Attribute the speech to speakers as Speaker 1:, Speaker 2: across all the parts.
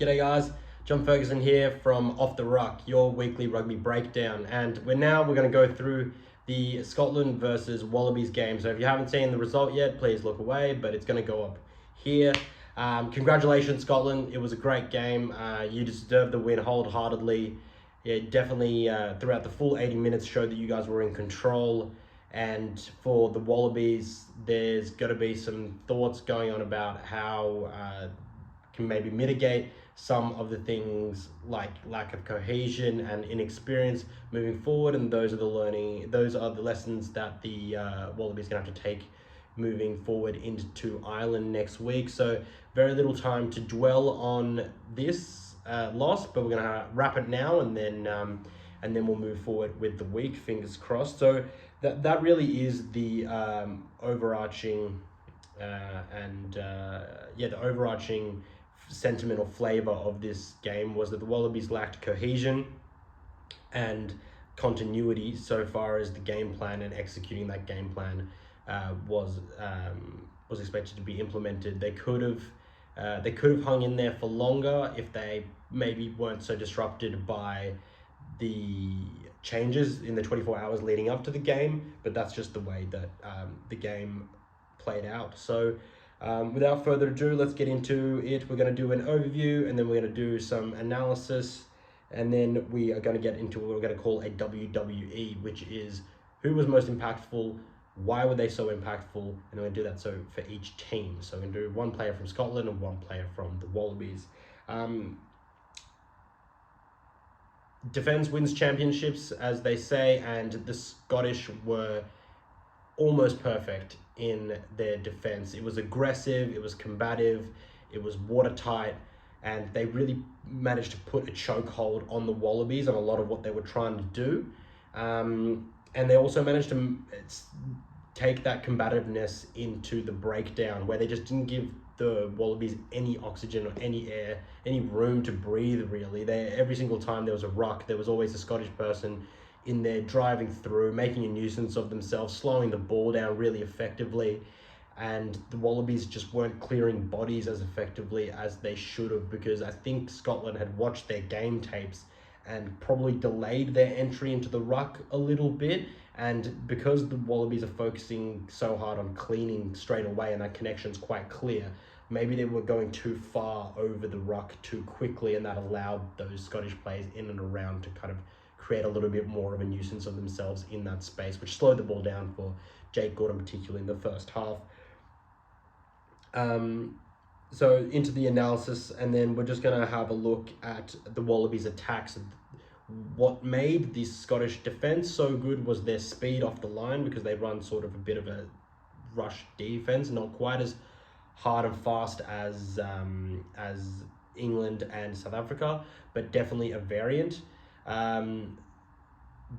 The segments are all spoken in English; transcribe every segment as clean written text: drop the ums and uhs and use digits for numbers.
Speaker 1: G'day guys, John Ferguson here from Off the Ruck, your weekly rugby breakdown, and we're going to go through the Scotland versus Wallabies game. So if you haven't seen the result yet, please look away, but it's going to go up here. Congratulations Scotland, it was a great game. You deserved the win wholeheartedly. Yeah, definitely throughout the full 80 minutes showed that you guys were in control. And for the Wallabies, there's got to be some thoughts going on about how can maybe mitigate some of the things like lack of cohesion and inexperience moving forward, and those are the lessons that the Wallabies gonna have to take moving forward into Ireland next week. So very little time to dwell on this loss, but we're gonna wrap it now, and then we'll move forward with the week, fingers crossed. So that really is the overarching the overarching sentiment or flavor of this game was that the Wallabies lacked cohesion and continuity so far as the game plan and executing that game plan was expected to be implemented. They could have hung in there for longer if they maybe weren't so disrupted by the changes in the 24 hours leading up to the game, but that's just the way that the game played out. So without further ado, let's get into it. We're going to do an overview, and then we're going to do some analysis, and then we are going to get into what we're going to call a WWE, which is who was most impactful, why were they so impactful, and we're going to do that so for each team. So we're going to do one player from Scotland and one player from the Wallabies. Defense wins championships, as they say, and the Scottish were almost perfect in their defense. It was aggressive, it was combative, it was watertight, and they really managed to put a chokehold on the Wallabies on a lot of what they were trying to do. And they also managed to take that combativeness into the breakdown, where they just didn't give the Wallabies any oxygen or any air, any room to breathe, really. Every single time there was a ruck, there was always a Scottish person in there driving through, making a nuisance of themselves, slowing the ball down really effectively, and the Wallabies just weren't clearing bodies as effectively as they should have, because I think Scotland had watched their game tapes and probably delayed their entry into the ruck a little bit, and because the Wallabies are focusing so hard on cleaning straight away and that connection's quite clear, maybe they were going too far over the ruck too quickly, and that allowed those Scottish players in and around to kind of create a little bit more of a nuisance of themselves in that space, which slowed the ball down for Jake Gordon, particularly in the first half. So into the analysis, and then we're just going to have a look at the Wallabies' attacks. What made the Scottish defence so good was their speed off the line, because they run sort of a bit of a rush defence, not quite as hard and fast as England and South Africa, but definitely a variant.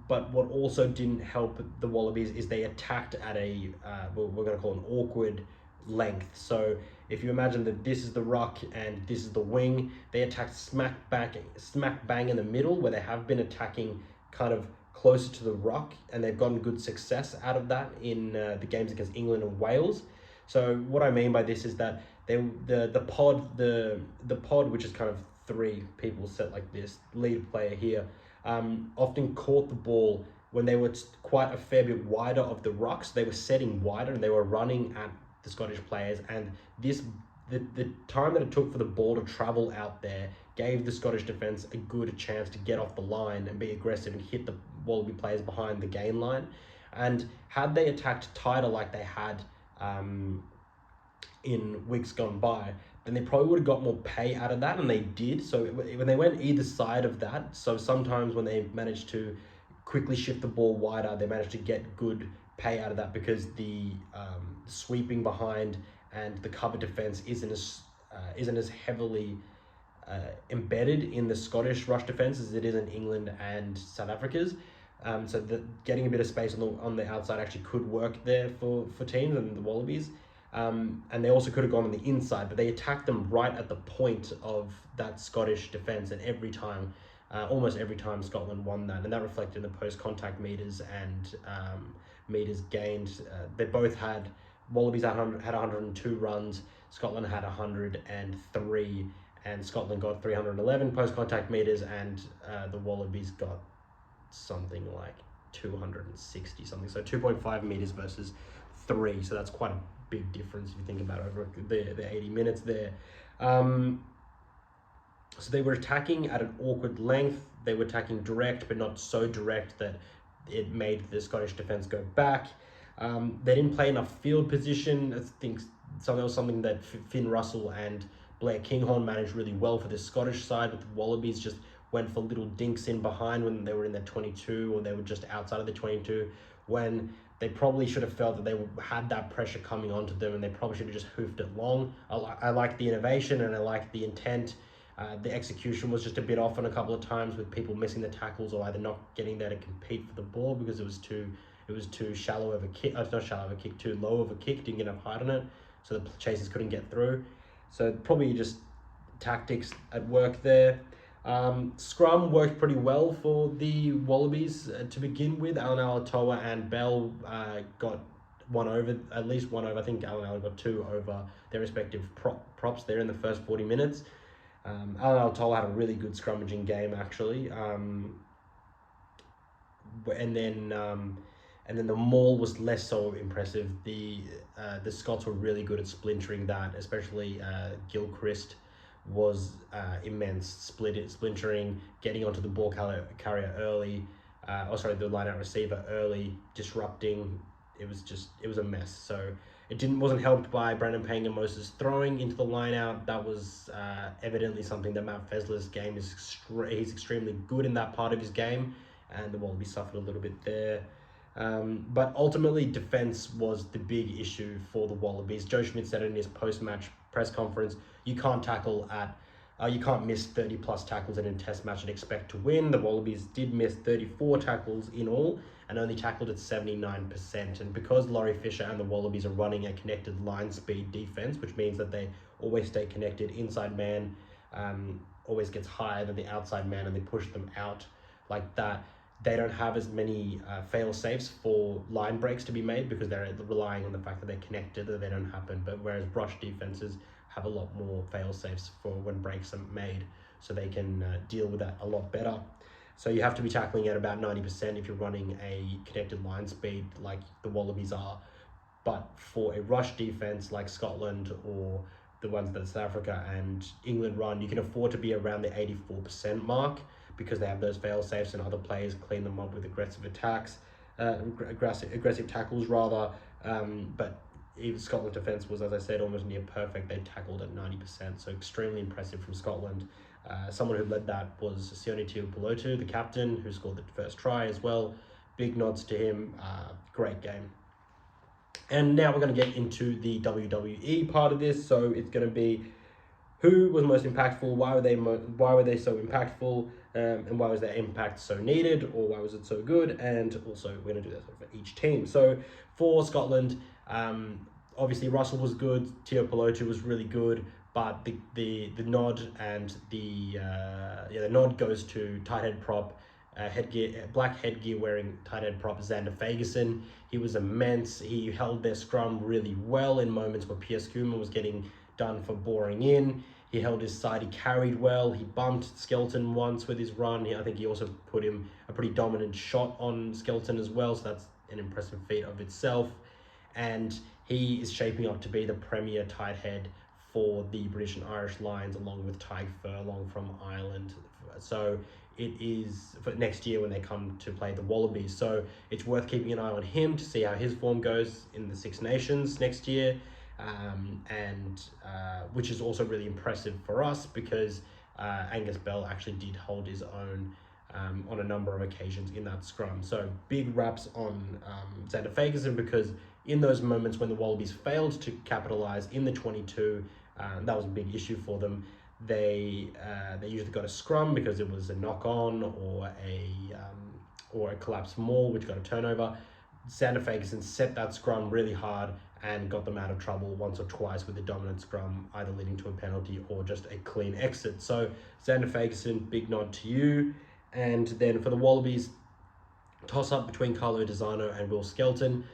Speaker 1: But what also didn't help the Wallabies is they attacked at a we're going to call an awkward length. So if you imagine that this is the ruck and this is the wing, they attacked smack bang in the middle, where they have been attacking kind of closer to the ruck, and they've gotten good success out of that in the games against England and Wales. So what I mean by this is that the pod, which is kind of three people set like this, lead player here, often caught the ball when they were quite a fair bit wider of the rucks. They were setting wider and they were running at the Scottish players, and the time that it took for the ball to travel out there gave the Scottish defence a good chance to get off the line and be aggressive and hit the Wallaby players behind the gain line. And had they attacked tighter like they had in weeks gone by, then they probably would have got more pay out of that, and they did. So when they went either side of that, so sometimes when they managed to quickly shift the ball wider, they managed to get good pay out of that, because the sweeping behind and the cover defense isn't as heavily embedded in the Scottish rush defense as it is in England and South Africa's. So getting a bit of space on the outside actually could work there for teams and the Wallabies. And they also could have gone on the inside, but they attacked them right at the point of that Scottish defence, and almost every time Scotland won that, and that reflected in the post-contact meters and meters gained. They both had, Wallabies had 102 runs, Scotland had 103, and Scotland got 311 post-contact meters, and the Wallabies got something like 260 something. So 2.5 meters versus 3. So that's quite a big difference if you think about it over the 80 minutes there. So they were attacking at an awkward length. They were attacking direct, but not so direct that it made the Scottish defence go back. They didn't play enough field position. I think that was something that Finn Russell and Blair Kinghorn managed really well for the Scottish side, but the Wallabies just went for little dinks in behind when they were in their 22, or they were just outside of the 22, when they probably should have felt that they had that pressure coming onto them, and they probably should have just hoofed it long. I like the innovation and I like the intent. The execution was just a bit off on a couple of times, with people missing the tackles or either not getting there to compete for the ball because it was too shallow of a kick. Not shallow of a kick, too low of a kick. Didn't get enough height on it, so the chasers couldn't get through. So probably just tactics at work there. Scrum worked pretty well for the Wallabies to begin with. Alan Alatoa and Bell got at least one over. I think Alan got 2 over their respective props there in the first 40 minutes. Alan Alatoa had a really good scrummaging game actually, and then the maul was less so impressive. The Scots were really good at splintering that, especially Gilchrist was immense, splintering, getting onto the ball carrier early, the line-out receiver early, disrupting. It was a mess. So it wasn't helped by Brandon Payne and Moses throwing into the line-out. That was evidently something that Matt Fesler's game he's extremely good in that part of his game, and the Wallabies suffered a little bit there. But ultimately, defense was the big issue for the Wallabies. Joe Schmidt said in his post-match press conference, you can't miss 30 plus tackles in a test match and expect to win. The Wallabies did miss 34 tackles in all and only tackled at 79%. And because Laurie Fisher and the Wallabies are running a connected line speed defense, which means that they always stay connected, inside man always gets higher than the outside man, and they push them out like that. They don't have as many fail safes for line breaks to be made because they're relying on the fact that they're connected, that they don't happen. But whereas brush defenses have a lot more fail safes for when breaks are made, so they can deal with that a lot better. So you have to be tackling at about 90% if you're running a connected line speed like the Wallabies are. But for a rush defense like Scotland or the ones that South Africa and England run, you can afford to be around the 84% mark, because they have those fail safes and other players clean them up with aggressive attacks, aggressive tackles rather. But even Scotland defence was, as I said, almost near perfect. They tackled at 90%, so extremely impressive from Scotland. Someone who led that was Sione Tuipulotu, the captain, who scored the first try as well. Big nods to him. Great game. And now we're going to get into the WWE part of this. So it's going to be who was most impactful, why were they so impactful, and why was their impact so needed, or why was it so good, and also we're going to do that for each team. So for Scotland, obviously Russell was good, Tuipulotu was really good, but the nod and the nod goes to tight head prop, black headgear wearing tight head prop Xander Fagerson. He was immense. He held their scrum really well in moments where Pierce Kuma was getting done for boring in. He held his side, he carried well, he bumped Skelton once with his run. I think he also put him a pretty dominant shot on Skelton as well, so that's an impressive feat of itself. And he is shaping up to be the premier tight head for the British and Irish Lions, along with Tyke Furlong from Ireland. So it is for next year when they come to play the Wallabies. So it's worth keeping an eye on him to see how his form goes in the Six Nations next year. Which is also really impressive for us, because Angus Bell actually did hold his own on a number of occasions in that scrum. So big raps on Xander Fagerson, because in those moments when the Wallabies failed to capitalise in the 22, that was a big issue for them. They usually got a scrum because it was a knock-on or a collapsed maul, which got a turnover. Xander Fagerson set that scrum really hard and got them out of trouble once or twice with the dominant scrum, either leading to a penalty or just a clean exit. So Xander Fagerson, big nod to you. And then for the Wallabies, toss-up between Carlo Desano and Will Skelton.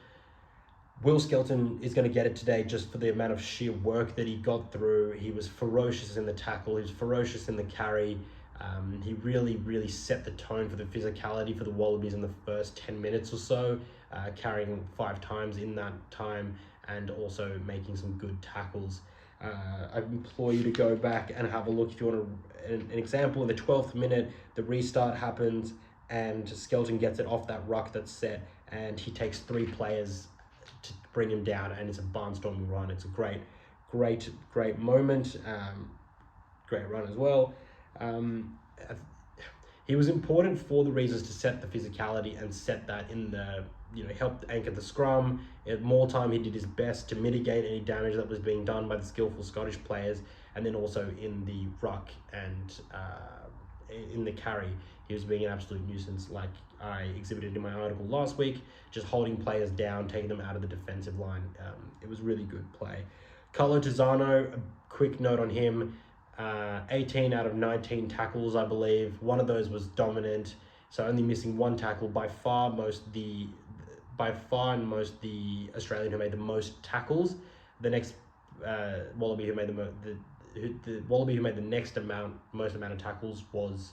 Speaker 1: Will Skelton is going to get it today just for the amount of sheer work that he got through. He was ferocious in the tackle. He was ferocious in the carry. He really set the tone for the physicality for the Wallabies in the first 10 minutes or so, carrying 5 times in that time and also making some good tackles. I implore you to go back and have a look if you want an example. In the 12th minute, the restart happens and Skelton gets it off that ruck that's set, and he takes 3 players to bring him down, and it's a barnstorming run. It's a great moment. Great run as well. He was important for the reasons to set the physicality and set that in the, helped anchor the scrum. At more time, he did his best to mitigate any damage that was being done by the skillful Scottish players, and then also in the ruck and in the carry, he was being an absolute nuisance, like I exhibited in my article last week, just holding players down, taking them out of the defensive line. It was really good play. Carlo Tizzano, a quick note on him, 18 out of 19 tackles, I believe. One of those was dominant, so only missing 1 tackle. By far most the Australian who made the most tackles. The next Wallaby who made the Wallaby who made the most amount of tackles was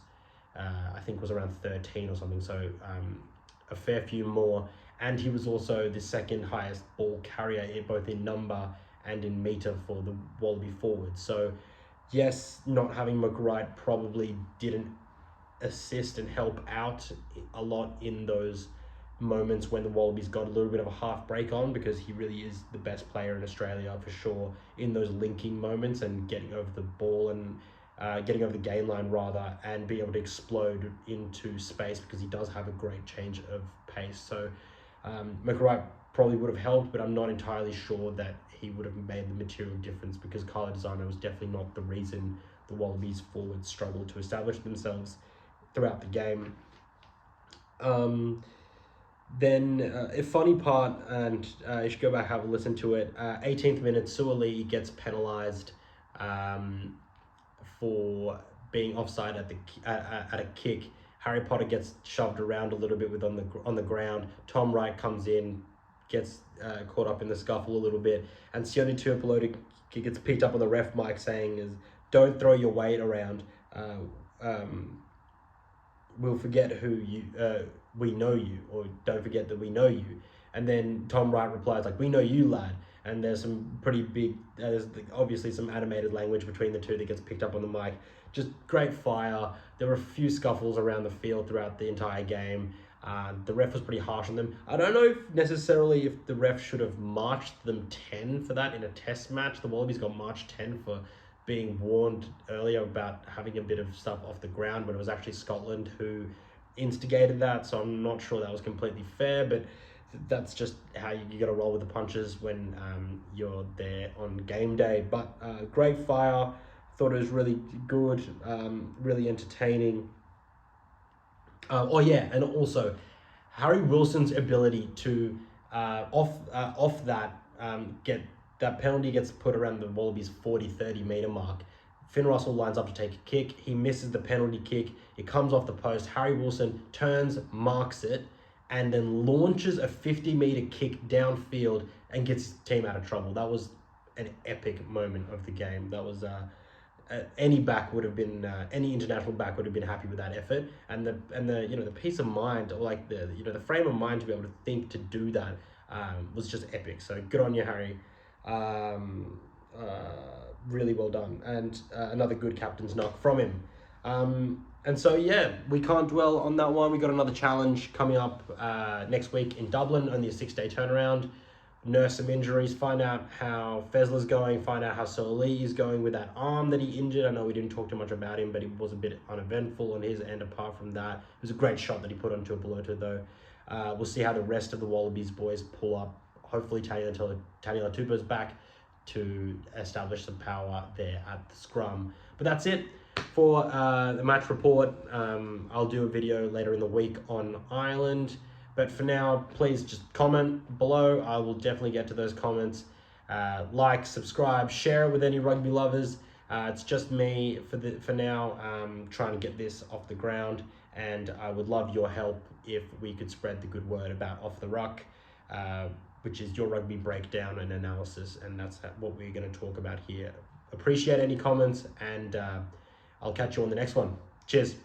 Speaker 1: I think was around 13 or something, so a fair few more. And he was also the second highest ball carrier, both in number and in meter for the Wallaby forwards. So yes, not having McWright probably didn't assist and help out a lot in those moments when the Wallabies got a little bit of a half break on, because he really is the best player in Australia for sure in those linking moments and getting over the ball and getting over the gain line rather, and being able to explode into space, because he does have a great change of pace. So McWright probably would have helped, but I'm not entirely sure that he would have made the material difference, because Carlo Tizzano was definitely not the reason the Wallabies forwards struggled to establish themselves throughout the game. Then a funny part, and you should go back and have a listen to it. 18th minute, Suaalii gets penalised for being offside at a kick. Harry Potter gets shoved around a little bit on the ground. Tom Wright comes in, gets caught up in the scuffle a little bit, and Sione Tuipulotu gets picked up on the ref mic saying, "Don't throw your weight around. We'll forget who you. We know you, or don't forget that we know you." And then Tom Wright replies like, "We know you, lad." And there's some pretty big, there's obviously some animated language between the two that gets picked up on the mic. Just great fire. There were a few scuffles around the field throughout the entire game. The ref was pretty harsh on them. I don't know necessarily if the ref should have marched them 10 for that in a test match. The Wallabies got marched 10 for being warned earlier about having a bit of stuff off the ground, but it was actually Scotland who instigated that, so I'm not sure that was completely fair, but that's just how you got to roll with the punches when you're there on game day. But great fire. Thought it was really good, really entertaining. And also Harry Wilson's ability to off that get that penalty gets put around the Wallabies 40-30 meter mark. Finn Russell lines up to take a kick. He misses the penalty kick. It comes off the post. Harry Wilson turns, marks it, and then launches a 50-meter kick downfield and gets his team out of trouble. That was an epic moment of the game. That was any back would have been any international back would have been happy with that effort, and the peace of mind, or like the frame of mind to be able to think to do that was just epic. So good on you, Harry. Really well done, and another good captain's knock from him. And so yeah, we can't dwell on that one. We got another challenge coming up next week in Dublin, only a 6-day turnaround. Nurse some injuries, find out how Fezler's going, find out how Suaalii is going with that arm that he injured. I know we didn't talk too much about him, but it was a bit uneventful on his end apart from that. It was a great shot that he put onto a Tuipulotu though. We'll see how the rest of the Wallabies boys pull up. Hopefully Taniela Tupou's back to establish some power there at the scrum. But that's it for the match report. I'll do a video later in the week on Ireland. But for now, please just comment below. I will definitely get to those comments. Like, subscribe, share it with any rugby lovers. It's just me for now, trying to get this off the ground. And I would love your help if we could spread the good word about Off the Ruck. which is your rugby breakdown and analysis, and that's what we're going to talk about here. Appreciate any comments, and I'll catch you on the next one. Cheers.